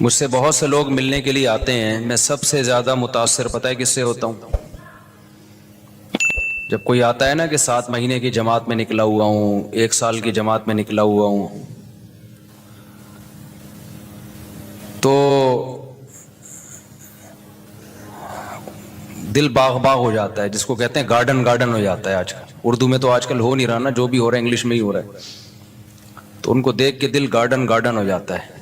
مجھ سے بہت سے لوگ ملنے کے لیے آتے ہیں، میں سب سے زیادہ متاثر پتہ ہے کس سے ہوتا ہوں؟ جب کوئی آتا ہے نا کہ 7 مہینے کی جماعت میں نکلا ہوا ہوں، 1 سال کی جماعت میں نکلا ہوا ہوں، تو دل باغ باغ ہو جاتا ہے، جس کو کہتے ہیں گارڈن گارڈن ہو جاتا ہے۔ آج کل اردو میں تو آج کل ہو نہیں رہا نا، جو بھی ہو رہا ہے انگلش میں ہی ہو رہا ہے، تو ان کو دیکھ کے دل گارڈن گارڈن ہو جاتا ہے۔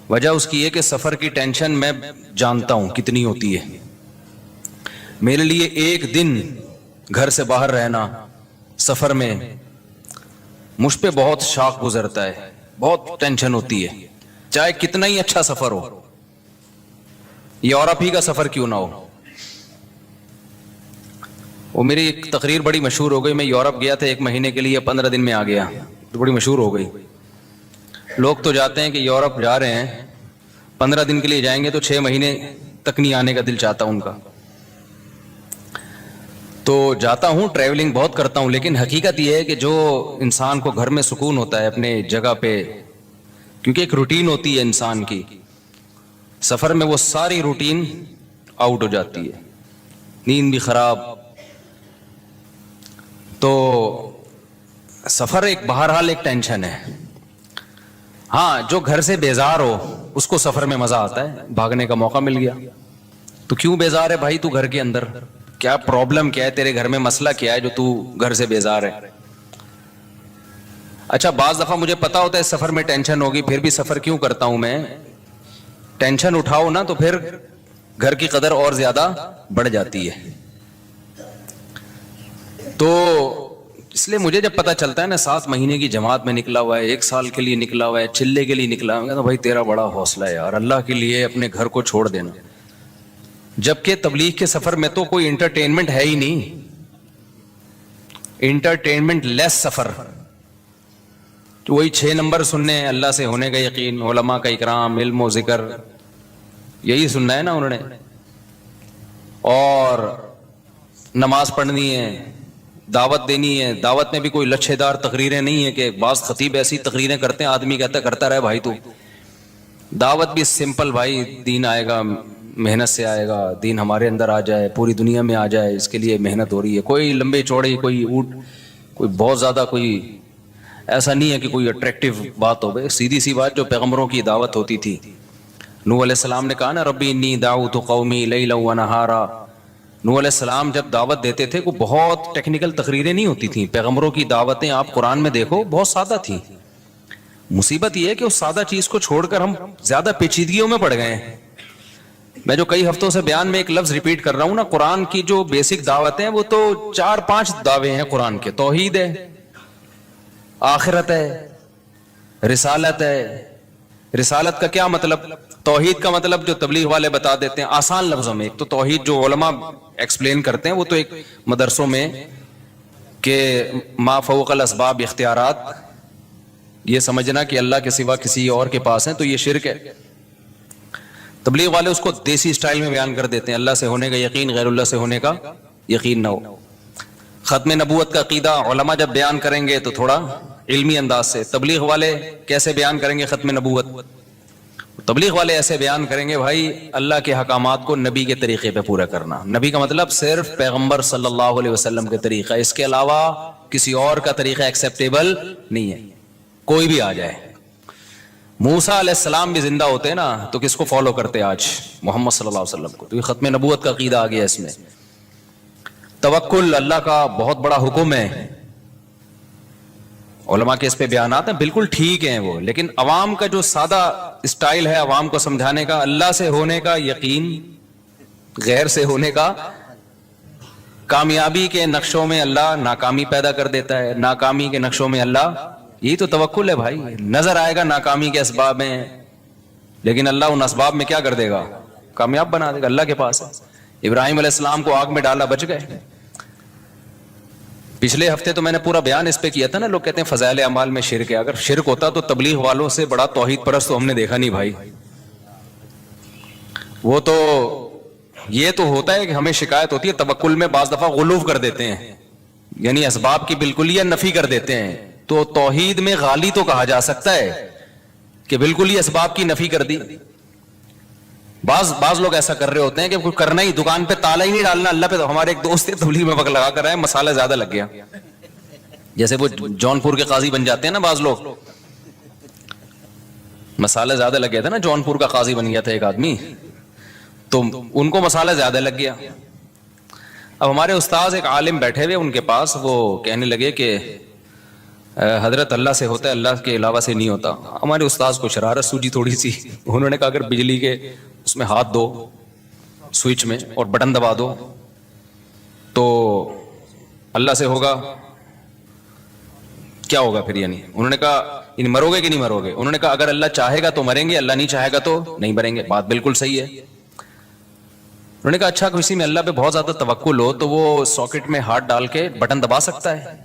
وجہ اس کی ہے کہ سفر کی ٹینشن میں جانتا ہوں کتنی ہوتی ہے۔ میرے لیے ایک دن گھر سے باہر رہنا سفر میں مجھ پہ بہت شاق گزرتا ہے، بہت ٹینشن ہوتی ہے، چاہے کتنا ہی اچھا سفر ہو، یورپ ہی کا سفر کیوں نہ ہو۔ وہ میری ایک تقریر بڑی مشہور ہو گئی، میں یورپ گیا تھا 1 مہینے کے لیے، 15 دن میں آ گیا، تو بڑی مشہور ہو گئی۔ لوگ تو جاتے ہیں کہ یورپ جا رہے ہیں 15 دن کے لیے جائیں گے تو 6 مہینے تک نہیں آنے کا دل چاہتا ان کا۔ تو جاتا ہوں، ٹریولنگ بہت کرتا ہوں، لیکن حقیقت یہ ہے کہ جو انسان کو گھر میں سکون ہوتا ہے اپنے جگہ پہ، کیونکہ ایک روٹین ہوتی ہے انسان کی، سفر میں وہ ساری روٹین آؤٹ ہو جاتی ہے، نیند بھی خراب۔ تو سفر ایک بہرحال ایک ٹینشن ہے۔ ہاں، جو گھر سے بیزار ہو اس کو سفر میں مزہ آتا ہے، بھاگنے کا موقع مل گیا۔ تو کیوں بیزار ہے بھائی تو گھر کے اندر؟ کیا پرابلم کیا ہے تیرے گھر میں، مسئلہ کیا ہے جو تو گھر سے بیزار ہے؟ اچھا، بعض دفعہ مجھے پتا ہوتا ہے سفر میں ٹینشن ہوگی، پھر بھی سفر کیوں کرتا ہوں میں؟ ٹینشن اٹھاؤ نا تو پھر گھر کی قدر اور زیادہ بڑھ جاتی ہے۔ تو اس لیے مجھے جب پتا چلتا ہے نا 7 مہینے کی جماعت میں نکلا ہوا ہے، 1 سال کے لیے نکلا ہوا ہے، چلے کے لیے نکلا ہوا ہے، تو بھائی تیرا بڑا حوصلہ ہے یار، اللہ کے لیے اپنے گھر کو چھوڑ دینا۔ جبکہ تبلیغ کے سفر میں تو کوئی انٹرٹینمنٹ ہے ہی نہیں، انٹرٹینمنٹ لیس سفر، تو وہی 6 نمبر سننے ہیں، اللہ سے ہونے کا یقین، علماء کا اکرام، علم و ذکر، یہی سننا ہے نا انہوں نے، اور نماز پڑھنی ہے، دعوت دینی ہے۔ دعوت میں بھی کوئی لچھے دار تقریریں نہیں ہیں کہ بعض خطیب ایسی تقریریں کرتے ہیں آدمی کہتا ہے کرتا رہے بھائی تو۔ دعوت بھی سمپل، بھائی دین آئے گا، محنت سے آئے گا، دین ہمارے اندر آ جائے، پوری دنیا میں آ جائے، اس کے لیے محنت ہو رہی ہے۔ کوئی لمبے چوڑے، کوئی بہت زیادہ کوئی ایسا نہیں ہے کہ کوئی اٹریکٹیو بات ہو، سیدھی سی بات جو پیغمبروں کی دعوت ہوتی تھی۔ نوح علیہ السلام نے کہا نا ربی انی دعوت قومی لیلا و نہارا۔ نوح علیہ السلام جب دعوت دیتے تھے وہ بہت ٹیکنیکل تقریریں نہیں ہوتی تھیں، پیغمبروں کی دعوتیں آپ قرآن میں دیکھو بہت سادہ تھیں۔ مصیبت یہ ہے کہ اس سادہ چیز کو چھوڑ کر ہم زیادہ پیچیدگیوں میں پڑ گئے ہیں۔ میں جو کئی ہفتوں سے بیان میں ایک لفظ ریپیٹ کر رہا ہوں نا، قرآن کی جو بیسک دعوتیں ہیں وہ تو 4-5 دعوے ہیں قرآن کے، توحید ہے، آخرت ہے، رسالت ہے۔ رسالت کا کیا مطلب؟ توحید کا مطلب جو تبلیغ والے بتا دیتے ہیں آسان لفظوں میں، ایک تو توحید جو علماء ایکسپلین کرتے ہیں وہ تو ایک مدرسوں میں کہ ما فوق الاسباب اختیارات، یہ سمجھنا کہ اللہ کے سوا کسی اور کے پاس ہیں تو یہ شرک ہے۔ تبلیغ والے اس کو دیسی سٹائل میں بیان کر دیتے ہیں، اللہ سے ہونے کا یقین، غیر اللہ سے ہونے کا یقین نہ ہو۔ ختم نبوت کا عقیدہ علماء جب بیان کریں گے تو تھوڑا علمی انداز سے، تبلیغ والے کیسے بیان کریں گے ختم نبوت؟ تبلیغ والے ایسے بیان کریں گے بھائی اللہ کے حکامات کو نبی کے طریقے پہ پورا کرنا۔ نبی کا مطلب صرف پیغمبر صلی اللہ علیہ وسلم کے طریقہ، اس کے علاوہ کسی اور کا طریقہ ایکسیپٹیبل نہیں ہے، کوئی بھی آ جائے۔ موسیٰ علیہ السلام بھی زندہ ہوتے نا تو کس کو فالو کرتے آج؟ محمد صلی اللہ علیہ وسلم کو۔ تو یہ ختم نبوت کا عقیدہ آ گیا اس میں۔ توکل اللہ کا بہت بڑا حکم ہے، علماء کے اس پہ بیانات ہیں، بالکل ٹھیک ہیں وہ، لیکن عوام کا جو سادہ اسٹائل ہے عوام کو سمجھانے کا، اللہ سے ہونے کا یقین، غیر سے ہونے کا، کامیابی کے نقشوں میں اللہ ناکامی پیدا کر دیتا ہے، ناکامی کے نقشوں میں اللہ، یہی تو توکل ہے بھائی۔ نظر آئے گا ناکامی کے اسباب میں، لیکن اللہ ان اسباب میں کیا کر دے گا؟ کامیاب بنا دے گا، اللہ کے پاس ہے۔ ابراہیم علیہ السلام کو آگ میں ڈالا، بچ گئے۔ پچھلے ہفتے تو میں نے پورا بیان اس پہ کیا تھا نا، لوگ کہتے ہیں فضائل اعمال میں شرک ہے، اگر شرک ہوتا تو تبلیغ والوں سے بڑا توحید پرست تو ہم نے دیکھا نہیں بھائی۔ وہ تو یہ تو ہوتا ہے کہ ہمیں شکایت ہوتی ہے توکل میں بعض دفعہ غلو کر دیتے ہیں، یعنی اسباب کی بالکل یا نفی کر دیتے ہیں۔ تو توحید میں غالی تو کہا جا سکتا ہے کہ بالکل ہی اسباب کی نفی کر دی. بعض لوگ ایسا کر رہے ہوتے ہیں کہ کوئی کرنا ہی, دکان پہ تالا ہی نہیں ڈالنا اللہ پہ. تو ہمارے ایک دوست تھے تبلیغ میں وقت لگا کر آئے, مسالہ زیادہ لگ گیا. جیسے وہ جونپور کے قاضی بن جاتے ہیں نا بعض لوگ, مسالہ زیادہ لگ گیا تھا نا, جونپور کا قاضی بن گیا تھا ایک آدمی, تو ان کو مسالہ زیادہ لگ گیا. اب ہمارے استاذ ایک عالم بیٹھے ہوئے ان کے پاس, وہ کہنے لگے کہ حضرت اللہ سے ہوتا ہے, اللہ کے علاوہ سے نہیں ہوتا. ہمارے استاذ کو شرارت سوجی تھوڑی سی, انہوں نے کہا اگر بجلی کے اس میں ہاتھ دو سوئچ میں اور بٹن دبا دو تو اللہ سے ہوگا, کیا ہوگا پھر؟ یعنی انہوں نے کہا یعنی مرو گے کہ نہیں مرو گے؟ انہوں نے کہا اگر اللہ چاہے گا تو مریں گے, اللہ نہیں چاہے گا تو نہیں مریں گے. بات بالکل صحیح ہے. انہوں نے کہا اچھا کسی میں اللہ پہ بہت زیادہ توکل ہو تو وہ ساکٹ میں ہاتھ ڈال کے بٹن دبا سکتا ہے؟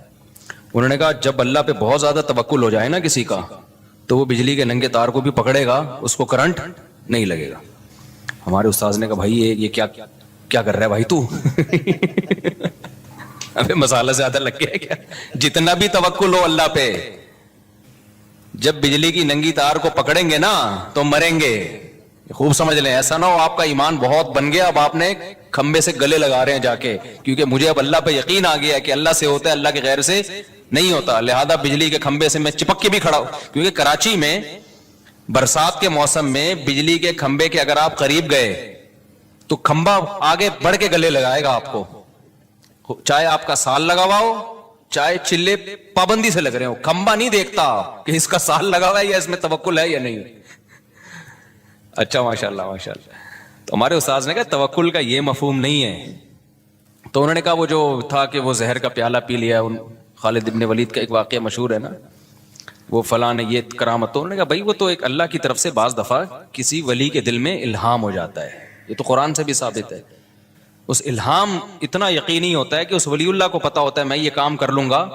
انہوں نے کہا جب اللہ پہ بہت زیادہ توکل ہو جائے نا کسی کا تو وہ بجلی کے ننگے تار کو بھی پکڑے گا, اس کو کرنٹ نہیں لگے گا. ہمارے استاذ نے کہا بھائی یہ کیا کر رہا ہے بھائی تو ابے مسالہ زیادہ لگ گیا کیا؟ جتنا بھی توکل ہو اللہ پہ, جب بجلی کی ننگی تار کو پکڑیں گے نا تو مریں گے. خوب سمجھ لیں, ایسا نہ ہو آپ کا ایمان بہت بن گیا, اب آپ نے کھمبے سے گلے لگا رہے ہیں جا کے, کیونکہ مجھے اب اللہ پہ یقین آ گیا کہ اللہ سے ہوتا ہے, اللہ کے غیر سے نہیں ہوتا, لہذا بجلی کے کھمبے سے میں چپک کے بھی کھڑا ہوں. کیونکہ کراچی میں برسات کے موسم میں بجلی کے کھمبے کے اگر آپ قریب گئے تو کھمبا آگے بڑھ کے گلے لگائے گا آپ کو, چاہے آپ کا سال لگا ہوا ہو چاہے چلے پابندی سے لگ رہے ہو. کھمبا نہیں دیکھتا کہ اس کا سال لگا ہوا ہے یا اس میں توکل ہے یا نہیں. اچھا ماشاءاللہ ماشاءاللہ. تو ہمارے استاذ نے کہا توکل کا یہ مفہوم نہیں ہے. تو انہوں نے کہا وہ جو تھا کہ وہ زہر کا پیالہ پی لیا, خالد ابن ولید کا ایک واقعہ مشہور ہے نا, وہ فلاں نے یہ کرامت. تو انہوں نے کہا بھائی وہ تو ایک اللہ کی طرف سے بعض دفعہ کسی ولی کے دل میں الہام ہو جاتا ہے, یہ تو قرآن سے بھی ثابت ہے. اس الہام اتنا یقینی ہوتا ہے کہ اس ولی اللہ کو پتا ہوتا ہے میں یہ کام کر لوں گا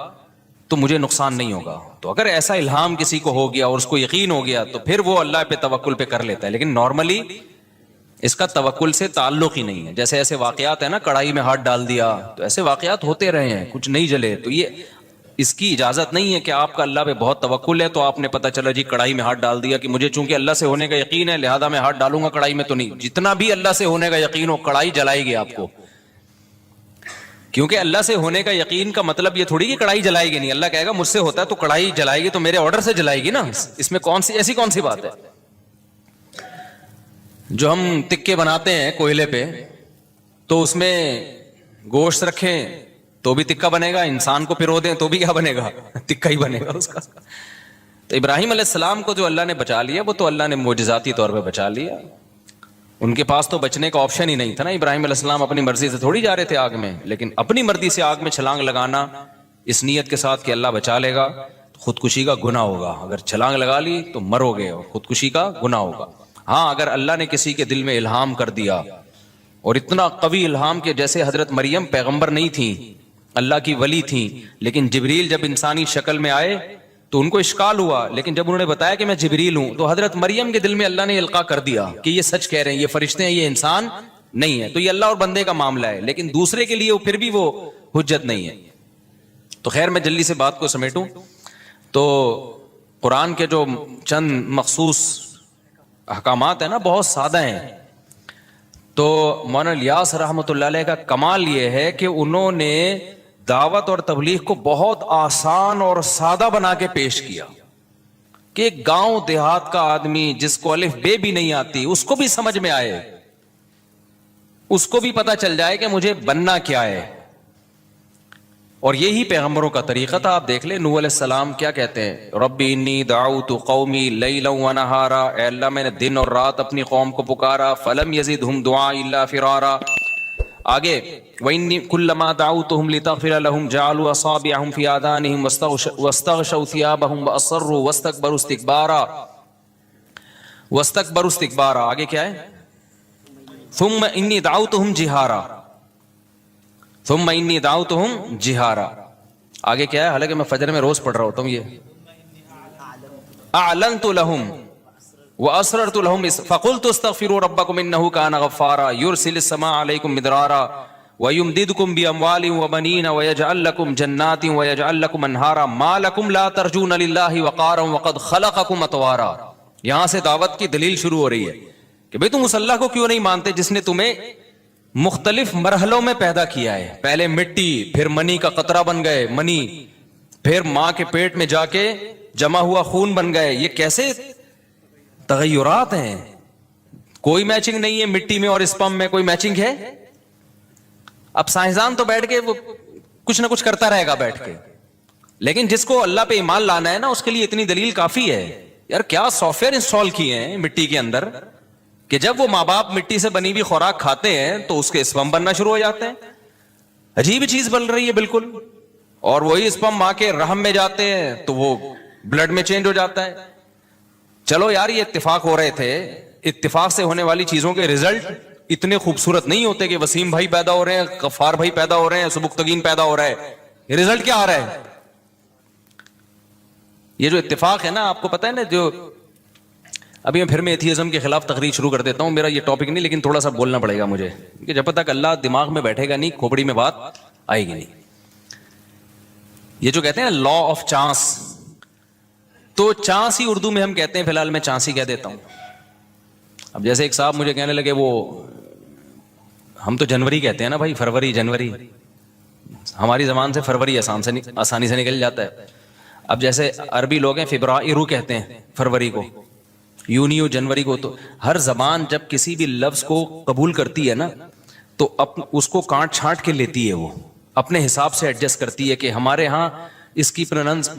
تو مجھے نقصان نہیں ہوگا. تو اگر ایسا الہام کسی کو ہو گیا اور اس کو یقین ہو گیا تو پھر وہ اللہ پہ توکل پہ کر لیتا ہے. لیکن نارملی اس کا توکل سے تعلق ہی نہیں ہے. جیسے ایسے واقعات ہیں نا, کڑھائی میں ہاتھ ڈال دیا, تو ایسے واقعات ہوتے رہے ہیں, کچھ نہیں جلے. تو یہ اس کی اجازت نہیں ہے کہ آپ کا اللہ پہ بہت توکل ہے تو آپ نے پتا چلا جی کڑھائی میں ہاتھ ڈال دیا کہ مجھے چونکہ اللہ سے ہونے کا یقین ہے لہذا میں ہاتھ ڈالوں گا کڑھائی میں. تو نہیں, جتنا بھی اللہ سے ہونے کا یقین ہو کڑھائی جلائے گی آپ کو, کیونکہ اللہ سے ہونے کا یقین کا مطلب یہ تھوڑی کہ کڑھائی جلائے گی نہیں. اللہ کہے گا مجھ سے ہوتا ہے تو کڑھائی جلائے گی تو میرے آرڈر سے جلائے گی نا. اس میں ایسی کون سی بات ہے؟ جو ہم تکے بناتے ہیں کوئلے پہ تو اس میں گوشت رکھیں تو بھی تکا بنے گا, انسان کو پرو دیں تو بھی کیا بنے گا؟ تکا ہی بنے گا اس کا. تو ابراہیم علیہ السلام کو جو اللہ نے بچا لیا وہ تو اللہ نے معجزاتی طور پہ بچا لیا. ان کے پاس تو بچنے کا آپشن ہی نہیں تھا نا. ابراہیم علیہ السلام اپنی مرضی سے تھوڑی جا رہے تھے آگ میں, لیکن اپنی مرضی سے آگ میں چھلانگ لگانا اس نیت کے ساتھ کہ اللہ بچا لے گا, خودکشی کا گناہ ہوگا. اگر چھلانگ لگا لی تو مرو گے اور خودکشی کا گناہ ہوگا. ہاں اگر اللہ نے کسی کے دل میں الہام کر دیا اور اتنا قوی الہام کہ جیسے حضرت مریم پیغمبر نہیں تھیں, اللہ کی ولی تھیں, لیکن جبریل جب انسانی شکل میں آئے تو ان کو اشکال ہوا, لیکن جب انہوں نے بتایا کہ میں جبریل ہوں تو حضرت مریم کے دل میں اللہ نے القاء کر دیا کہ یہ سچ کہہ رہے ہیں, یہ فرشتے ہیں, یہ انسان نہیں ہے. تو یہ اللہ اور بندے کا معاملہ ہے, لیکن دوسرے کے لیے پھر بھی وہ حجت نہیں ہے. تو خیر میں جلدی سے بات کو سمیٹوں تو قرآن کے جو چند مخصوص احکامات ہیں نا بہت سادہ ہیں. تو مولانا الیاس رحمۃ اللہ علیہ کا کمال یہ ہے کہ انہوں نے دعوت اور تبلیغ کو بہت آسان اور سادہ بنا کے پیش کیا کہ گاؤں دیہات کا آدمی جس کو الف بے بھی نہیں آتی اس کو بھی سمجھ میں آئے, اس کو بھی پتا چل جائے کہ مجھے بننا کیا ہے. اور یہی پیغمبروں کا طریقہ تھا. آپ دیکھ لیں نوح علیہ السلام کیا کہتے ہیں, ربی انی دعوت قومی لیلا ونہارا, اے اللہ میں نے دن اور رات اپنی قوم کو پکارا, فلم یزدہم دعائی الا فرارا. آگے وانی کلما دعوتہم لتغفر لہم جعلوا اصابعہم فی آذانہم واستغشوا ثیابہم واصروا واستکبروا استکبارا. واستکبروا استکبارا آگے کیا ہے, ثم انی دعوتہم جہارا, ثم انی دعوتہم جہارا. آگے کیا ہے, حالانکہ میں فجر میں روز پڑھ رہا ہوتا ہوں یہ, اعلنت لہم واسررت لہم فقلت استغفروا ربکم انہ کان غفارا یرسل السماء علیکم مدرارا ویمددکم باموال وبنین ویجعل لکم جنات ویجعل لکم انہارا ما لکم لا ترجون للہ وقارا وقد خلقکم اطوارا. یہاں سے دعوت کی دلیل شروع ہو رہی ہے کہ بھئی تم اس اللہ کو کیوں نہیں مانتے جس نے تمہیں مختلف مرحلوں میں پیدا کیا ہے. پہلے مٹی، پھر منی کا قطرہ بن گئے منی، پھر ماں کے پیٹ میں جا کے جمع ہوا خون بن گئے. یہ کیسے تغیرات ہیں؟ کوئی میچنگ نہیں ہے مٹی میں اور اسپم میں، کوئی میچنگ ہے؟ اب سائنسدان تو بیٹھ کے وہ کچھ نہ کچھ کرتا رہے گا بیٹھ کے، لیکن جس کو اللہ پہ ایمان لانا ہے نا اس کے لیے اتنی دلیل کافی ہے. یار کیا سافٹ ویئر انسٹال کیے ہیں مٹی کے اندر کہ جب وہ ماں باپ مٹی سے بنی ہوئی خوراک کھاتے ہیں تو اس کے اسپم بننا شروع ہو جاتے ہیں. عجیب چیز بن رہی ہے بالکل. اور وہی اسپم ماں کے رحم میں جاتے ہیں تو وہ بلڈ میں چینج ہو جاتا ہے. چلو یار یہ اتفاق ہو رہے تھے، اتفاق سے ہونے والی چیزوں کے رزلٹ اتنے خوبصورت نہیں ہوتے کہ وسیم بھائی پیدا ہو رہے ہیں، غفار بھائی پیدا ہو رہے ہیں، سبکتگین پیدا ہو رہا ہے. یہ رزلٹ کیا آ رہا ہے؟ یہ جو اتفاق ہے نا، آپ کو پتہ ہے نا، جو ابھی میں پھر میں ایتھیزم کے خلاف تقریر شروع کر دیتا ہوں. میرا یہ ٹاپک نہیں، لیکن تھوڑا سا بولنا پڑے گا مجھے کہ جب تک اللہ دماغ میں بیٹھے گا نہیں کھوپڑی میں بات آئے گی نہیں. یہ جو کہتے ہیں نا لا آف چانس، تو چانس ہی اردو میں ہم کہتے ہیں، فی الحال میں چانس ہی کہہ دیتا ہوں. اب جیسے ایک صاحب مجھے کہنے لگے وہ ہم تو جنوری کہتے ہیں نا بھائی، فروری جنوری، ہماری زبان سے فروری آسانی سے نکل جاتا ہے. اب جیسے عربی لوگ ہیں فبرائرو کہتے ہیں فروری کو، یونیو جنوری کو. تو ہر زبان جب کسی بھی لفظ کو قبول کرتی ہے نا تو اس کو کاٹ چھانٹ کے لیتی ہے، وہ اپنے حساب سے ایڈجسٹ کرتی ہے کہ ہمارے ہاں اس کی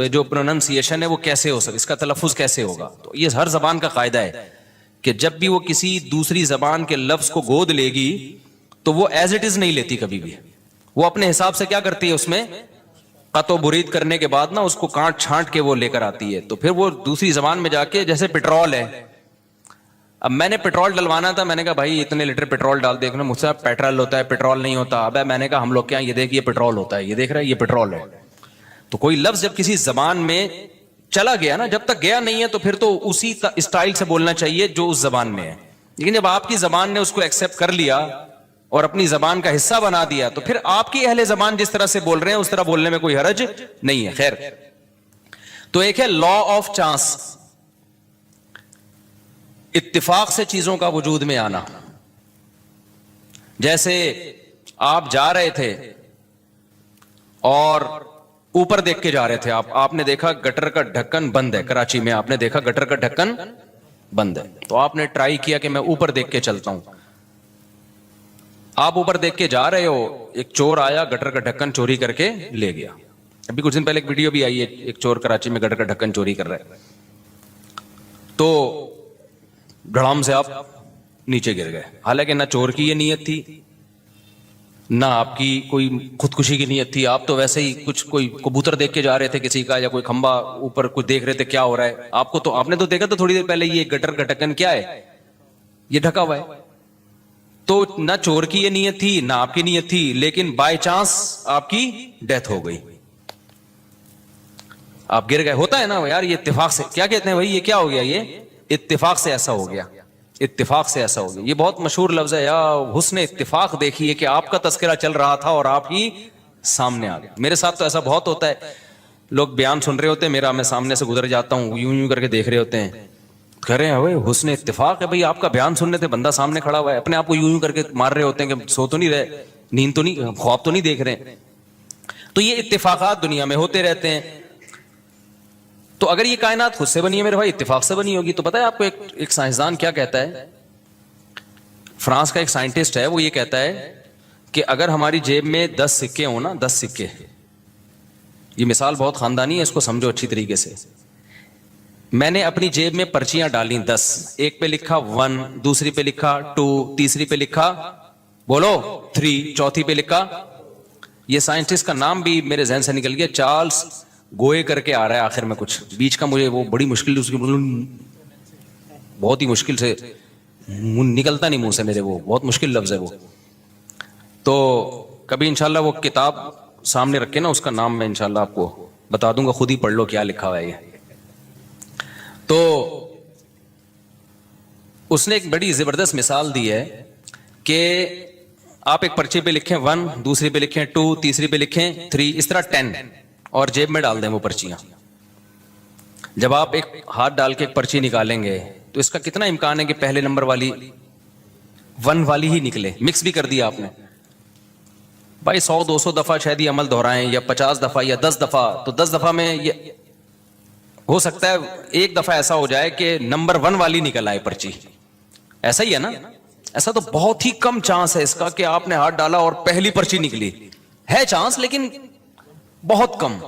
جو پروننسیشن ہے وہ کیسے ہو سکے، اس کا تلفظ کیسے ہوگا. تو یہ ہر زبان کا قاعدہ ہے کہ جب بھی وہ کسی دوسری زبان کے لفظ کو گود لے گی تو وہ ایز اٹ از نہیں لیتی کبھی بھی. وہ اپنے حساب سے کیا کرتی ہے، اس میں قط و برید کرنے کے بعد نا اس کو کاٹ چھانٹ کے وہ لے کر آتی ہے. تو پھر وہ دوسری زبان میں جا کے، جیسے پیٹرول ہے، اب میں نے پیٹرول ڈلوانا تھا، میں نے کہا بھائی اتنے لیٹر پیٹرول ڈال. دیکھنا مجھ سے پیٹرول ہوتا ہے، پیٹرول نہیں ہوتا. اب میں نے کہا ہم لوگ کیا، یہ دیکھ یہ پیٹرول ہوتا ہے، یہ دیکھ رہا ہے یہ پیٹرول ہے. تو کوئی لفظ جب کسی زبان میں چلا گیا نا، جب تک گیا نہیں ہے تو پھر تو اسی اسٹائل سے بولنا چاہیے جو اس زبان میں ہے. لیکن جب آپ کی زبان نے اس کو ایکسپٹ کر لیا اور اپنی زبان کا حصہ بنا دیا تو پھر آپ کی اہل زبان جس طرح سے بول رہے ہیں اس طرح بولنے میں کوئی حرج نہیں ہے. خیر، تو ایک ہے لا آف چانس، اتفاق سے چیزوں کا وجود میں آنا. جیسے آپ جا رہے تھے اور اوپر دیکھ کے جا رہے تھے، آپ نے دیکھا گٹر کا ڈھکن بند ہے. کراچی میں آپ نے دیکھا گٹر کا ڈھکن بند ہے، تو آپ نے ٹرائی کیا کہ میں اوپر دیکھ کے چلتا ہوں. آپ اوپر دیکھ کے جا رہے ہو، ایک چور آیا گٹر کا ڈھکن چوری کر کے لے گیا. ابھی کچھ دن پہلے ایک ویڈیو بھی آئی ہے، ایک چور کراچی میں گٹر کا ڈھکن چوری کر رہا ہے. تو دھڑام سے آپ نیچے گر گئے. حالانکہ نہ چور کی یہ نیت تھی، نہ آپ کی کوئی خودکشی کی نیت تھی. آپ تو ویسے ہی کچھ کوئی کبوتر دیکھ کے جا رہے تھے کسی کا، یا کوئی کھمبا اوپر کچھ دیکھ رہے تھے کیا ہو رہا ہے. آپ نے تو دیکھا تھا تھوڑی دیر پہلے یہ گٹر کا ڈھکن کیا ہے، یہ ڈھکا ہوا ہے. تو نہ چور کی یہ نیت تھی نہ آپ کی نیت تھی، لیکن بائی چانس آپ کی ڈیتھ ہو گئی، آپ گر گئے. ہوتا ہے نا یار، یہ اتفاق سے، کیا کہتے ہیں بھائی، یہ کیا ہو گیا، یہ اتفاق سے ایسا ہو گیا، اتفاق سے ایسا ہو گیا. یہ بہت مشہور لفظ ہے، یا حسن اتفاق دیکھیے کہ آپ کا تذکرہ چل رہا تھا اور آپ ہی سامنے آ گیا. میرے ساتھ تو ایسا بہت ہوتا ہے، لوگ بیان سن رہے ہوتے ہیں میرا، میں سامنے سے گزر جاتا ہوں، یوں کر کے دیکھ رہے ہوتے ہیں، کہہ رہے ہیں بھائی حسن اتفاق ہے، بھائی آپ کا بیان سننے تھے، بندہ سامنے کھڑا ہوا ہے، اپنے آپ کو یوں کر کے مار رہے ہوتے ہیں کہ سو تو نہیں رہے، نیند تو نہیں، خواب تو نہیں دیکھ رہے. تو یہ اتفاقات دنیا میں ہوتے رہتے ہیں. تو اگر یہ کائنات خود سے بنی ہے میرے بھائی، اتفاق سے بنی ہوگی. تو پتہ ہے آپ کو ایک سائنسدان کیا کہتا ہے، فرانس کا ایک سائنٹسٹ ہے، وہ یہ کہتا ہے کہ اگر ہماری جیب میں 10 سکے ہوں نا، 10 سکے، یہ مثال بہت خاندانی ہے، اس کو سمجھو اچھی طریقے سے. میں نے اپنی جیب میں پرچیاں ڈالیں 10، ایک پہ لکھا 1، دوسری پہ لکھا 2، تیسری پہ لکھا بولو 3، چوتھی پہ لکھا، یہ سائنٹسٹ کا نام بھی میرے ذہن سے نکل گیا، چارلس گوئے کر کے آ رہا ہے آخر میں، کچھ بیچ کا مجھے وہ بڑی مشکل، اس کی بہت ہی مشکل سے نکلتا نہیں منہ سے میرے، وہ بہت مشکل لفظ ہے وہ. تو کبھی انشاءاللہ وہ کتاب سامنے رکھ کے نا، اس کا نام میں انشاءاللہ آپ کو بتا دوں گا، خود ہی پڑھ لو کیا لکھا ہوا ہے یہ. تو اس نے ایک بڑی زبردست مثال دی ہے کہ آپ ایک پرچے پہ لکھیں 1، دوسری پہ لکھیں 2، تیسری پہ لکھیں 3، اس طرح 10، اور جیب میں ڈال دیں وہ پرچیاں. جب آپ ایک ہاتھ ڈال کے ایک پرچی نکالیں گے تو اس کا کتنا امکان ہے کہ پہلے نمبر والی 1 والی ہی نکلے؟ مکس بھی کر دیا آپ نے بھائی، 100-200 دفعہ شاید یہ عمل دہرائیں یا 50 دفعہ یا 10 دفعہ، تو 10 دفعہ میں یہ ہو سکتا ہے ایک دفعہ ایسا ہو جائے کہ نمبر 1 والی نکل آئے پرچی. ایسا ہی ہے نا؟ ایسا تو بہت ہی کم چانس ہے اس کا کہ آپ نے ہاتھ ڈالا اور پہلی پرچی نکلی. ہے چانس لیکن بہت کم.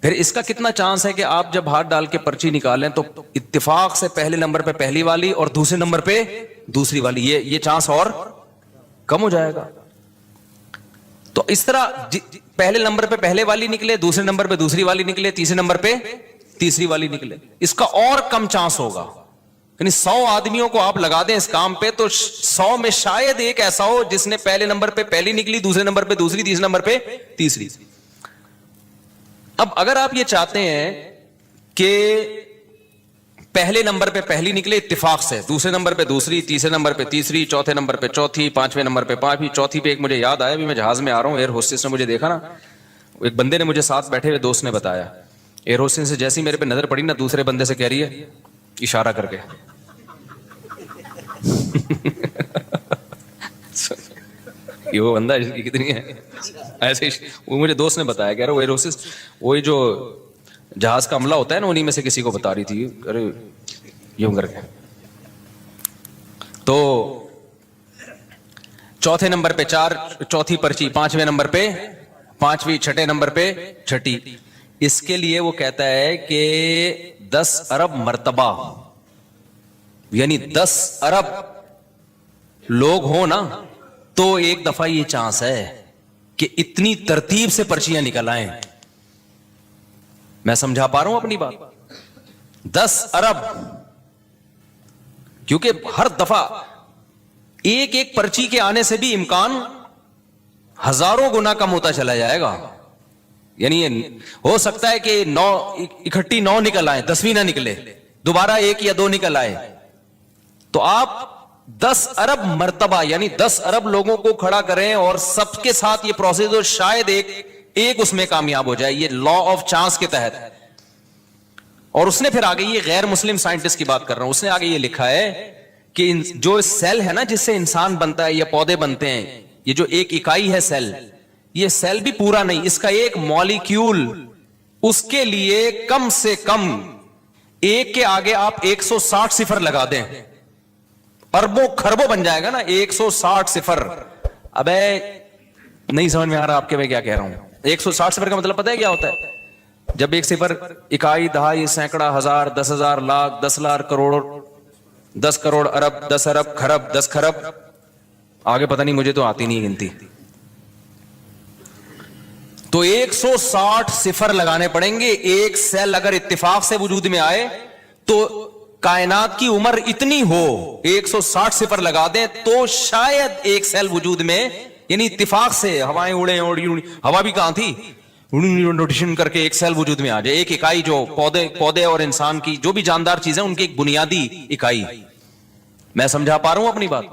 پھر اس کا کتنا چانس ہے کہ آپ جب ہاتھ ڈال کے پرچی نکالیں تو اتفاق سے پہلے نمبر پہ پہلی والی اور دوسرے نمبر پہ دوسری والی، یہ چانس اور کم ہو جائے گا. تو اس طرح پہلے نمبر پہ پہلے والی نکلے، دوسرے نمبر پہ دوسری والی نکلے، تیسرے نمبر پہ تیسری والی نکلے، اس کا اور کم چانس ہوگا. یعنی 100 آدمیوں کو آپ لگا دیں اس کام پہ تو 100 میں شاید ایک ایسا ہو جس نے پہلے نمبر پہ پہلی نکلی، دوسرے نمبر پہ دوسری، تیسرے نمبر پہ تیسری. اب اگر آپ یہ چاہتے ہیں کہ پہلے نمبر پہ پہلی نکلے اتفاق سے، دوسرے نمبر پہ دوسری، تیسرے نمبر پہ تیسری، چوتھے نمبر پہ چوتھی، پانچویں نمبر پہ پانچویں، چوتھی پہ ایک مجھے یاد آیا، ابھی میں جہاز میں آ رہا ہوں، ایئر ہوسٹس نے مجھے دیکھا نا، ایک بندے نے مجھے ساتھ بیٹھے ہوئے دوست نے بتایا، ایئر ہوسٹس سے جیسی میرے پہ نظر پڑی نا، دوسرے بندے سے کہہ رہی ہے اشارہ کر کے یہ وہ بندہ جس کی کتنی ہے ایسے، وہ مجھے دوست نے بتایا، کہہ رہا وہ ایئر ہوسٹس وہی جو جہاز کا عملہ ہوتا ہے نا، انہی میں سے کسی کو بتا رہی تھی، ارے یوں کر کے. تو چوتھے نمبر پہ چوتھی پرچی، پانچویں نمبر پہ پانچویں، چھٹے نمبر پہ چھٹی. اس کے لیے وہ کہتا ہے کہ 10 ارب مرتبہ، یعنی 10 ارب لوگ ہوں نا تو ایک دفعہ یہ چانس ہے کہ اتنی ترتیب سے پرچیاں نکل آئیں. میں سمجھا پا رہا ہوں اپنی بات؟ 10 ارب، کیونکہ ہر دفعہ ایک ایک پرچی کے آنے سے بھی امکان ہزاروں گنا کم ہوتا چلا جائے گا. یعنی ہو سکتا ہے کہ 9 اکٹھی 9 نکل آئے، 10ویں نہ نکلے، دوبارہ 1 یا 2 نکل آئے، تو آپ 10 ارب مرتبہ یعنی 10 ارب لوگوں کو کھڑا کریں اور سب کے ساتھ یہ پروسیس ہو، شاید ایک اس میں کامیاب ہو جائے. یہ لا آف چانس کے تحت. اور اس نے پھر آگے، یہ غیر مسلم سائنٹسٹ کی بات کر رہا ہوں، اس نے آگے یہ لکھا ہے کہ جو سیل ہے نا جس سے انسان بنتا ہے یا پودے بنتے ہیں، یہ جو ایک اکائی ہے سیل، یہ سیل بھی پورا نہیں، اس کا ایک مالیکیول، اس کے لیے کم سے کم ایک کے آگے آپ 160 صفر لگا دیں، اربوں خربوں بن جائے گا نا. 160 صفر. ابے نہیں سمجھ میں آ رہا آپ کے میں کیا کہہ رہا ہوں. 160 صفر کا مطلب پتہ ہے کیا ہوتا ہے؟ جب ایک صفر اکائی، دہائی، سینکڑا، ہزار، 10,000، لاکھ، 10 لاکھ، کروڑ، 10 کروڑ، ارب، 10 ارب، خرب، 10 خرب، آگے پتہ نہیں، مجھے تو آتی نہیں گنتی. تو 160 صفر لگانے پڑیں گے. ایک سیل اگر اتفاق سے وجود میں آئے تو کائنات کی عمر اتنی ہو، 160 صفر لگا دیں تو شاید ایک سیل وجود میں، یعنی اتفاق سے ہوائیں اڑیں، اور ہوا بھی کہاں تھی، روٹیشن کر کے ایک سیل وجود میں آ جائے. ایک اکائی جو پودے اور انسان کی جو بھی جاندار چیزیں ان کی ایک بنیادی اکائی. میں سمجھا پا رہا ہوں اپنی بات؟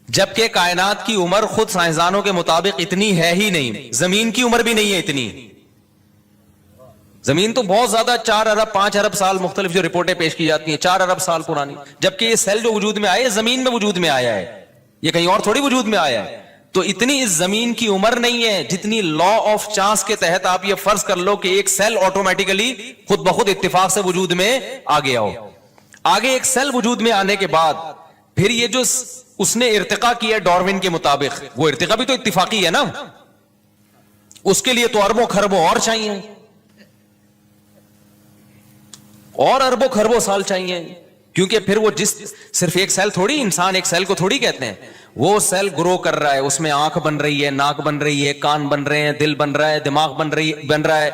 جبکہ کائنات کی عمر خود سائنسدانوں کے مطابق اتنی ہے ہی نہیں، زمین کی عمر بھی نہیں ہے اتنی. زمین تو بہت زیادہ 4 ارب 5 ارب سال، مختلف جو رپورٹیں پیش کی جاتی ہیں 4 ارب سال پرانی، جبکہ یہ سیل جو وجود میں آئے زمین میں وجود میں آیا ہے، یہ کہیں اور تھوڑی وجود میں آیا ہے. تو اتنی اس زمین کی عمر نہیں ہے جتنی لا آف چانس کے تحت آپ یہ فرض کر لو کہ ایک سیل آٹومیٹیکلی خود بخود اتفاق سے وجود میں آ گیا ہو. آگے ایک سیل وجود میں آنے کے بعد پھر یہ جو اس نے ارتقا کیا ڈاروین کے مطابق، وہ ارتقا بھی تو اتفاقی ہے نا، اس کے لیے تو اربوں خربوں اور چاہیے، اور اربوں خربوں سال چاہیے، کیونکہ پھر وہ صرف ایک سیل تھوڑی، انسان ایک سیل کو تھوڑی کہتے ہیں، وہ سیل گرو کر رہا ہے، اس میں آنکھ بن رہی ہے، ناک بن رہی ہے، کان بن رہے ہیں، دل بن رہا ہے، دماغ بن رہا ہے،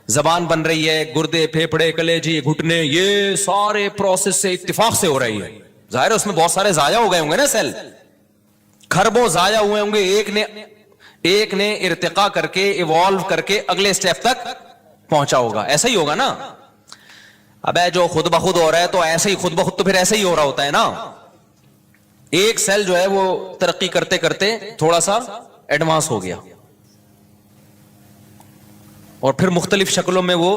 زبان بن رہی ہے، گردے، پھیپھڑے، کلیجی، گھٹنے، یہ سارے پروسیس سے اتفاق سے ہو رہی ہے. ظاہر ہے اس میں بہت سارے ضائع ہو گئے ہوں گے نا، سیل خربوں ضائع ہوئے ہوں گے، ایک نے ارتقا کر کے ایوالو کر کے اگلے سٹیپ تک پہنچا ہوگا. ایسا ہی ہوگا نا. اب جو خود بخود ہو رہا ہے تو ایسے ہی خود بخود تو پھر ایسے ہی ہو رہا ہوتا ہے نا. ایک سیل جو ہے وہ ترقی کرتے کرتے تھوڑا سا ایڈوانس ہو گیا اور پھر مختلف شکلوں میں وہ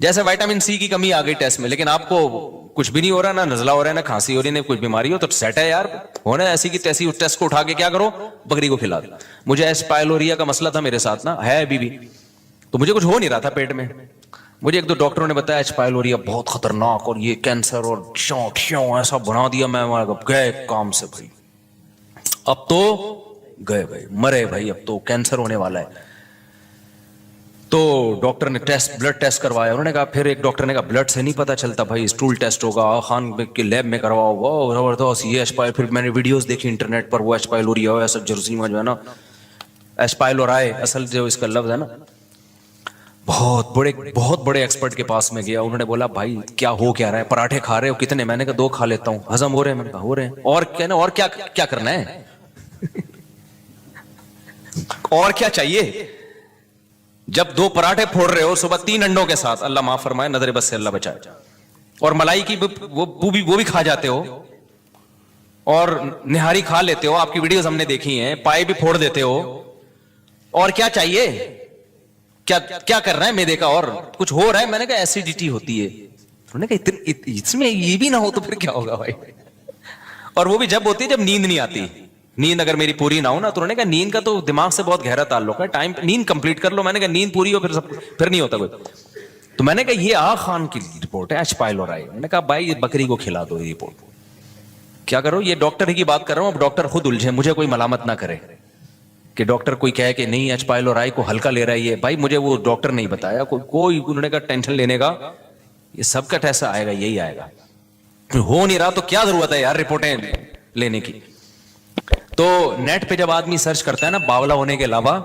جیسے وائٹامن سی کی کمی آ گئی ٹیسٹ میں, لیکن آپ کو کچھ بھی نہیں ہو رہا, نہ نزلہ ہو رہا ہے, نہ کھانسی ہو رہی ہے, نہ کچھ بیماری ہو, تو سیٹ ہے یار, ہونا ایسی کی تیسی. اس ٹیسٹ کو اٹھا کے کیا کرو, بکری کو کھلا دو. مجھے ایس پائلوریا کا مسئلہ تھا میرے ساتھ نا, ہے ابھی بھی, تو مجھے کچھ ہو نہیں رہا تھا پیٹ میں. مجھے ایک دو ڈاکٹروں نے بتایا ایچ پائلوریا بہت خطرناک اور یہ کینسر اور ایسا بنا دیا. میں گئے کام سے بھائی, اب تو گئے بھائی, مرے بھائی, اب تو کینسر ہونے والا ہے. تو ڈاکٹر نے بلڈ ٹیسٹ کروایا. انہوں نے کہا, پھر ایک ڈاکٹر نے کہا بلڈ سے نہیں پتا چلتا بھائی, اسٹول ٹیسٹ ہوگا, خان کے لیب میں کرواؤ. وہ زبردست, یہ ایچ پائل. پھر میں نے ویڈیوز دیکھی انٹرنیٹ پر, وہ ایچ پائلوریا ایسا جرسی میں جو ہے نا, ایچ پائلورائے اصل جو اس کا لفظ ہے نا, بہت بڑے ایکسپرٹ کے پاس میں گیا. انہوں نے بولا بھائی کیا ہو کیا رہا ہے, پراٹھے کھا رہے ہو کتنے؟ میں نے کہا 2 کھا لیتا ہوں. ہضم ہو رہے ہیں؟ میں نے کہا ہو رہے ہیں. اور کیا نا, اور کیا کرنا ہے, اور کیا چاہیے؟ جب 2 پراٹھے پھوڑ رہے ہو صبح 3 انڈوں کے ساتھ, اللہ معاف فرمائے, نظر بس سے اللہ بچائے, اور ملائی کی وہ بھی کھا جاتے ہو, اور نہاری کھا لیتے ہو, آپ کی ویڈیوز ہم نے دیکھی ہیں, پائے بھی پھوڑ دیتے ہو, اور کیا چاہیے؟ کیا کر رہا ہے میدے کا, اور کچھ ہو رہا ہے؟ میں نے کہا ایسیڈیٹی ہوتی ہے. انہوں نے کہا اس میں یہ بھی نہ ہو تو پھر کیا ہوگا بھائی؟ اور وہ بھی جب ہوتی ہے جب نیند نہیں آتی. نیند اگر میری پوری نہ ہو نا, تو انہوں نے کہا نیند کا تو دماغ سے بہت گہرا تعلق ہے, ٹائم نیند کمپلیٹ کر لو. میں نے کہا نیند پوری ہو پھر نہیں ہوتا کوئی. تو میں نے کہا یہ آغا خان کی رپورٹ ہے, ایچ پائلورائی. میں نے کہا بھائی بکری کو کھلا دو یہ رپورٹ. کیا کرو, یہ ڈاکٹر ہی کی بات کر رہا ہوں, اب ڈاکٹر خود الجھے, مجھے کوئی ملامت نہ کرے کہ ڈاکٹر کوئی کہے کہ نہیں ایچ پائلورائی کو ہلکا لے رہا ہے یہ. بھائی مجھے وہ ڈاکٹر نہیں بتایا کوئی, انہوں نے کہا ٹینشن لینے کا, یہ سب کا ٹیسٹ آئے گا, یہی آئے گا. ہو نہیں رہا تو کیا ضرورت ہے یار رپورٹیں لینے کی. تو نیٹ پہ جب آدمی سرچ کرتا ہے نا, باولا ہونے کے علاوہ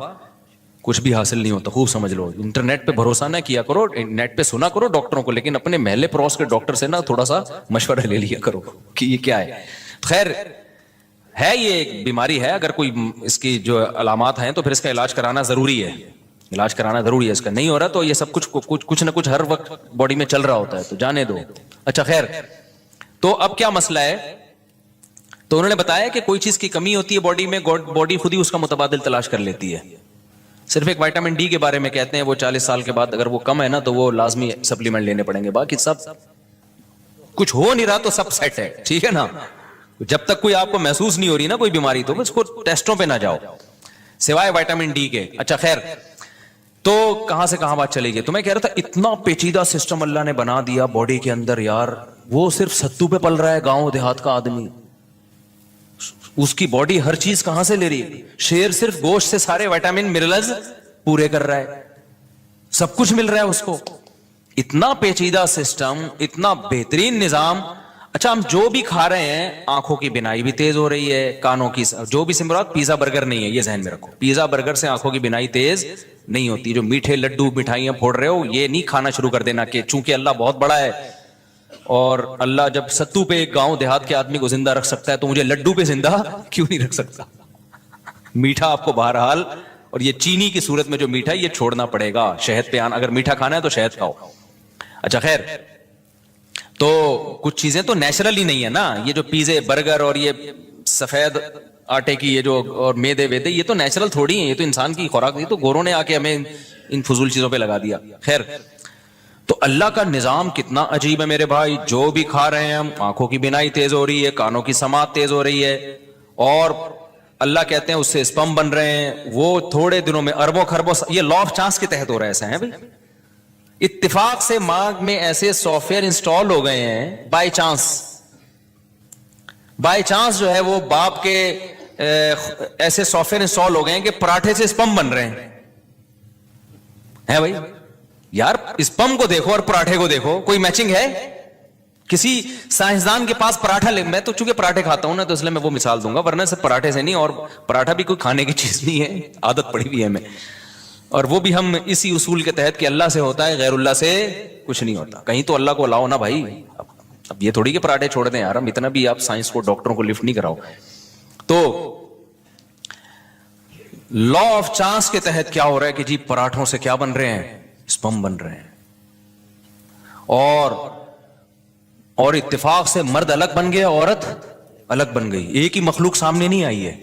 کچھ بھی حاصل نہیں ہوتا. خوب سمجھ لو, انٹرنیٹ پہ بھروسہ نہ کیا کرو, نیٹ پہ سنا کرو ڈاکٹروں کو, لیکن اپنے محلے پڑوس کے ڈاکٹر سے نا تھوڑا سا مشورہ لے لیا کرو کہ یہ کیا ہے. خیر ہے, یہ ایک بیماری ہے, اگر کوئی اس کی جو علامات ہیں تو پھر اس کا علاج کرانا ضروری ہے. علاج کرانا ضروری ہے. اس کا نہیں ہو رہا تو یہ سب کچھ نہ کچھ ہر وقت باڈی میں چل رہا ہوتا ہے, تو جانے دو. اچھا خیر, تو اب کیا مسئلہ ہے؟ تو انہوں نے بتایا کہ کوئی چیز کی کمی ہوتی ہے باڈی میں, باڈی خود ہی اس کا متبادل تلاش کر لیتی ہے. صرف ایک وائٹامن ڈی کے بارے میں کہتے ہیں وہ 40 سال کے بعد اگر وہ کم ہے نا تو وہ لازمی سپلیمنٹ لینے پڑیں گے. باقی سب کچھ ہو نہیں رہا تو سب سیٹ ہے, ٹھیک ہے نا. جب تک کوئی آپ کو محسوس نہیں ہو رہی نا کوئی بیماری, تو اس کو ٹیسٹوں پہ نہ جاؤ سوائے وائٹامن ڈی کے. اچھا خیر, تو کہاں سے کہاں بات چلی گئی؟ تو میں کہہ رہا تھا اتنا پیچیدہ سسٹم اللہ نے بنا دیا باڈی کے اندر یار. وہ صرف ستو پہ پل رہا ہے گاؤں دیہات کا آدمی, اس کی باڈی ہر چیز کہاں سے لے رہی ہے؟ شیر صرف گوشت سے سارے وائٹامن منرلز پورے کر رہا ہے, سب کچھ مل رہا ہے اس کو. اتنا پیچیدہ سسٹم, اتنا بہترین نظام. اچھا, ہم جو بھی کھا رہے ہیں, آنکھوں کی بینائی بھی تیز ہو رہی ہے, کانوں کی, جو بھی سمرات, پیزا برگر نہیں ہے, یہ ذہن میں رکھو. پیزا برگر سے آنکھوں کی بینائی تیز نہیں ہوتی. جو میٹھے لڈو مٹھائیاں پھوڑ رہے ہو, یہ نہیں کھانا شروع کر دینا کہ چونکہ اللہ بہت بڑا ہے اور اللہ جب ستو پہ ایک گاؤں دیہات کے آدمی کو زندہ رکھ سکتا ہے تو مجھے لڈو پہ زندہ کیوں نہیں رکھ سکتا. میٹھا آپ کو بہرحال, اور یہ چینی کی صورت میں جو میٹھا ہے یہ چھوڑنا پڑے گا. شہد پہ آنا, اگر میٹھا کھانا ہے تو شہد کھاؤ. اچھا خیر, تو کچھ چیزیں تو نیچرل ہی نہیں ہے نا. یہ جو پیزے برگر اور یہ سفید آٹے کی یہ جو اور میدے ویدے, یہ تو نیچرل تھوڑی ہیں, یہ تو انسان کی خوراک تھی. تو گوروں نے آ کے ہمیں ان فضول چیزوں پہ لگا دیا. خیر, تو اللہ کا نظام کتنا عجیب ہے میرے بھائی. جو بھی کھا رہے ہیں ہم, آنکھوں کی بینائی تیز ہو رہی ہے, کانوں کی سماعت تیز ہو رہی ہے, اور اللہ کہتے ہیں اس سے اسپم بن رہے ہیں. وہ تھوڑے دنوں میں اربوں خربوں, یہ لا آف چانس کے تحت ہو رہا ہے. ایسا ہے بھائی, اتفاق سے ماغ میں ایسے سافٹ ویئر انسٹال ہو گئے ہیں بائی چانس جو ہے وہ باپ کے ایسے سافٹ ویئر انسٹال ہو گئے ہیں کہ پراٹھے سے اسپم بن رہے ہیں بھائی. یار اسپم کو دیکھو اور پراٹھے کو دیکھو, کوئی میچنگ ہے؟ کسی سائنسدان کے پاس پراٹھا میں تو چونکہ پراٹھے کھاتا ہوں نا تو اس لیے میں وہ مثال دوں گا, ورنہ سے پراٹھے سے نہیں. اور پراٹھا بھی کوئی کھانے کی چیز نہیں ہے, عادت پڑی ہوئی ہے ہمیں, اور وہ بھی ہم اسی اصول کے تحت کہ اللہ سے ہوتا ہے, غیر اللہ سے کچھ نہیں ہوتا. کہیں تو اللہ کو لاؤ نا بھائی. اب یہ تھوڑی کہ پراٹھے چھوڑ دیں یار, ہم اتنا بھی آپ سائنس کو, ڈاکٹروں کو لفٹ نہیں کراؤ. تو لا آف چانس کے تحت کیا ہو رہا ہے کہ جی پراٹھوں سے کیا بن رہے ہیں, اسپم بن رہے ہیں. اور اتفاق سے مرد الگ بن گیا, عورت الگ بن گئی, ایک ہی مخلوق سامنے نہیں آئی ہے.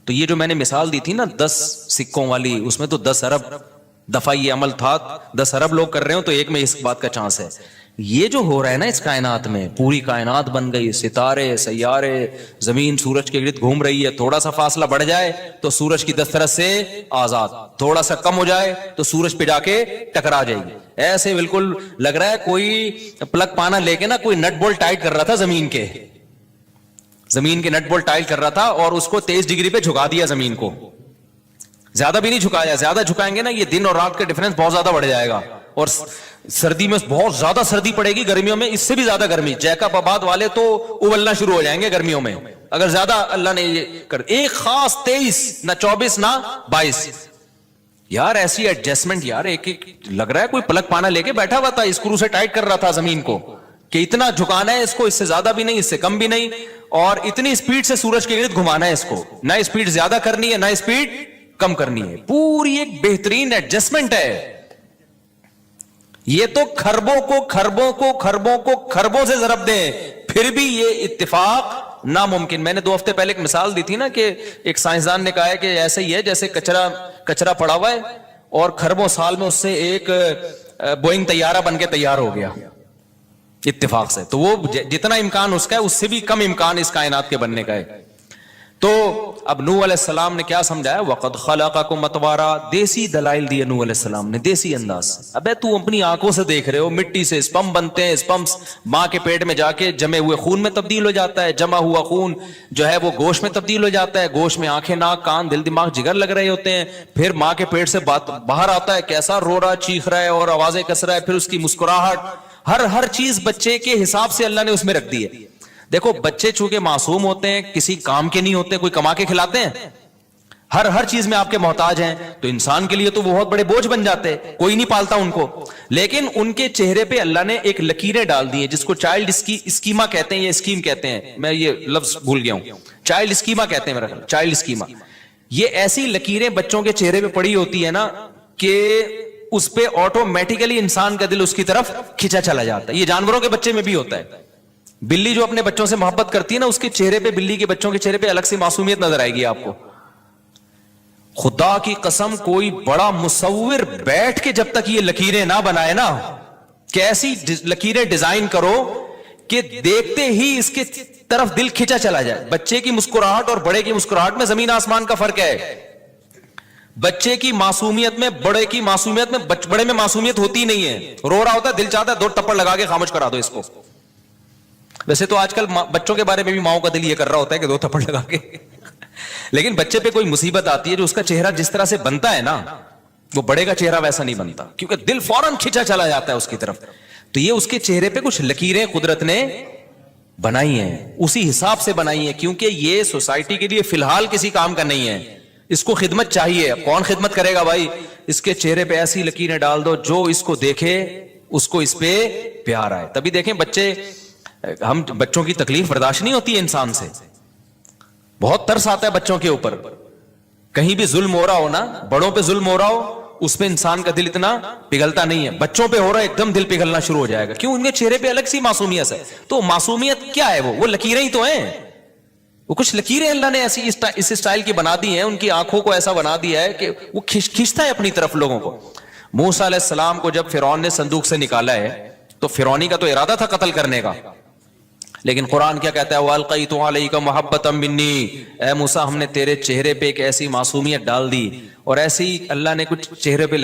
تو یہ جو میں نے مثال دی تھی نا 10 سکوں والی, اس میں تو 10 ارب دفعہ یہ عمل تھا 10 ارب لوگ کر رہے ہوں تو ایک میں اس بات کا چانس ہے. یہ جو ہو رہا ہے نا اس کائنات میں, پوری کائنات بن گئی, ستارے سیارے, زمین سورج کے گرد گھوم رہی ہے, تھوڑا سا فاصلہ بڑھ جائے تو سورج کی دسترس سے آزاد, تھوڑا سا کم ہو جائے تو سورج پہ جا کے ٹکرا جائے گی. ایسے بالکل لگ رہا ہے کوئی پلگ پانا لے کے نا کوئی نٹ بولٹ ٹائٹ کر رہا تھا زمین کے نٹ بولٹ ٹائٹ کر رہا تھا اور اس کو 23 ڈگری پہ جھکا دیا زمین کو. زیادہ بھی نہیں جھکایا, زیادہ جھکائیں گے نا یہ دن اور رات کا ڈفرنس بہت زیادہ بڑھ جائے گا, اور سردی میں بہت زیادہ سردی پڑے گی, گرمیوں میں اس سے بھی زیادہ گرمی. جیکب آباد والے تو ابلنا شروع ہو جائیں گے گرمیوں میں اگر زیادہ اللہ نے یہ کر. ایک خاص 23 نہ 24 نہ 22 یار, ایسی ایڈجسٹمنٹ یار. ایک لگ رہا ہے کوئی پلک پانا لے کے بیٹھا ہوا تھا, اسکرو سے ٹائٹ کر رہا تھا زمین کو کہ اتنا جھکانا ہے اس کو, اس سے زیادہ بھی نہیں اس سے کم بھی نہیں, اور اتنی اسپیڈ سے سورج کے گرد گھمانا ہے اس کو, نہ اسپیڈ زیادہ کرنی ہے نہ اسپیڈ کم کرنی ہے. پوری ایک بہترین ایڈجسٹمنٹ ہے. یہ تو خربوں سے ضرب دیں پھر بھی یہ اتفاق ناممکن. میں نے 2 ہفتے پہلے ایک مثال دی تھی نا کہ ایک سائنسدان نے کہا ہے کہ ایسے ہی ہے جیسے کچرا پڑا ہوا ہے اور خربوں سال میں اس سے ایک بوئنگ طیارہ بن کے تیار ہو گیا اتفاق سے. تو وہ جتنا امکان اس کا ہے اس سے بھی کم امکان اس کائنات کے بننے کا ہے. تو اب نوح علیہ السلام نے کیا سمجھایا, وَقَدْ خَلَقَكُمْ أَطْوَارًا, دیسی دلائل دیے نوح علیہ السلام نے, دیسی انداز. ابے تو اپنی آنکھوں سے دیکھ رہے ہو مٹی سے اسپم بنتے ہیں, اسپمس ماں کے پیٹ میں جا کے جمے ہوئے خون میں تبدیل ہو جاتا ہے, جمع ہوا خون جو ہے وہ گوشت میں تبدیل ہو جاتا ہے, گوشت میں آنکھیں ناک کان دل دماغ جگر لگ رہے ہوتے ہیں, پھر ماں کے پیٹ سے باہر آتا ہے کیسا رو رہا چیخ رہا ہے اور آوازیں کس رہا ہے, پھر اس کی مسکراہٹ, ہر چیز بچے کے حساب سے اللہ نے اس میں رکھ دی ہے. دیکھو بچے چونکہ معصوم ہوتے ہیں, کسی کام کے نہیں ہوتے, کوئی کما کے کھلاتے ہیں, ہر چیز میں آپ کے محتاج ہیں, تو انسان کے لیے تو بہت بڑے بوجھ بن جاتے, کوئی نہیں پالتا ان کو. لیکن ان کے چہرے پہ اللہ نے ایک لکیریں ڈال دی ہیں جس کو چائلڈ اسکیما کہتے ہیں, یہ اسکیم کہتے ہیں, میں یہ لفظ بھول گیا ہوں, چائلڈ اسکیما کہتے ہیں میرا خیال, چائلڈ اسکیما. یہ ایسی لکیریں بچوں کے چہرے پہ پڑی ہوتی ہے نا کہ اس پہ آٹومیٹیکلی انسان کا دل اس کی طرف کھینچا چلا جاتا ہے. یہ جانوروں کے بچے میں بھی ہوتا ہے. بلی جو اپنے بچوں سے محبت کرتی ہے نا, اس کے چہرے پہ, بلی کے بچوں کے چہرے پہ الگ سی معصومیت نظر آئے گی آپ کو. خدا کی قسم کوئی بڑا مصور بیٹھ کے جب تک یہ لکیریں نہ بنائے نا, کیسی لکیریں ڈیزائن کرو کہ دیکھتے ہی اس کے طرف دل کھینچا چلا جائے. بچے کی مسکراہٹ اور بڑے کی مسکراہٹ میں زمین آسمان کا فرق ہے. بچے کی معصومیت میں, بڑے کی معصومیت میں, بڑے میں معصومیت ہوتی نہیں ہے, رو رہا ہوتا ہے, دل چاہتا ہے 2 تپڑ لگا کے خاموش کرا دو اس کو. ویسے تو آج کل بچوں کے بارے میں بھی ماؤں کا دل یہ کر رہا ہوتا ہے کہ 2 تھپڑ لگا کے, لیکن بچے پہ کوئی مصیبت آتی ہے جو اس کا چہرہ جس طرح سے بنتا ہے نا, وہ بڑے کا چہرہ ویسا نہیں بنتا, کیونکہ دل فوراً کھینچا چلا جاتا ہے اس کی طرف. تو یہ اس کے چہرے پہ کچھ لکیریں قدرت نے بنائی ہیں, اسی حساب سے بنائی ہیں, کیونکہ یہ سوسائٹی کے لیے فی الحال کسی کام کا نہیں ہے. اس کو خدمت چاہیے. کون خدمت کرے گا بھائی؟ اس کے چہرے پہ ایسی لکیریں ڈال دو جو اس کو دیکھے اس کو اس پہ پیار آئے. تبھی دیکھیں بچے, ہم بچوں کی تکلیف برداشت نہیں ہوتی ہے انسان سے, بہت ترس آتا ہے بچوں کے اوپر. کہیں بھی ظلم ہو رہا ہو نا, بڑوں پہ ظلم ہو رہا ہو, اس پہ انسان کا دل اتنا پگھلتا نہیں ہے. بچوں پہ ہو رہا ہے ایک دم دل پگھلنا شروع ہو جائے گا. کیوں؟ ان کے چہرے پہ الگ سی معصومیت ہے. تو معصومیت کیا ہے؟ وہ لکیریں ہی تو ہیں. وہ کچھ لکیریں اللہ نے ایسی اس اسٹائل کی بنا دی ہیں, ان کی آنکھوں کو ایسا بنا دیا ہے کہ وہ کھینچتا ہے اپنی طرف لوگوں کو. موسیٰ علیہ السلام کو جب فرعون نے صندوق سے نکالا ہے تو فرعونی کا تو ارادہ تھا قتل کرنے کا, لیکن قرآن کیا کہتا ہے, وَأَلْقَيْتُ عَلَيْكَ مَحَبَّةً مِّنِّي, اے موسیٰ ہم نے تیرے چہرے پہ ایک ایسی معصومیت ڈال دی, اور ایسی اللہ نے کچھ چہرے پہ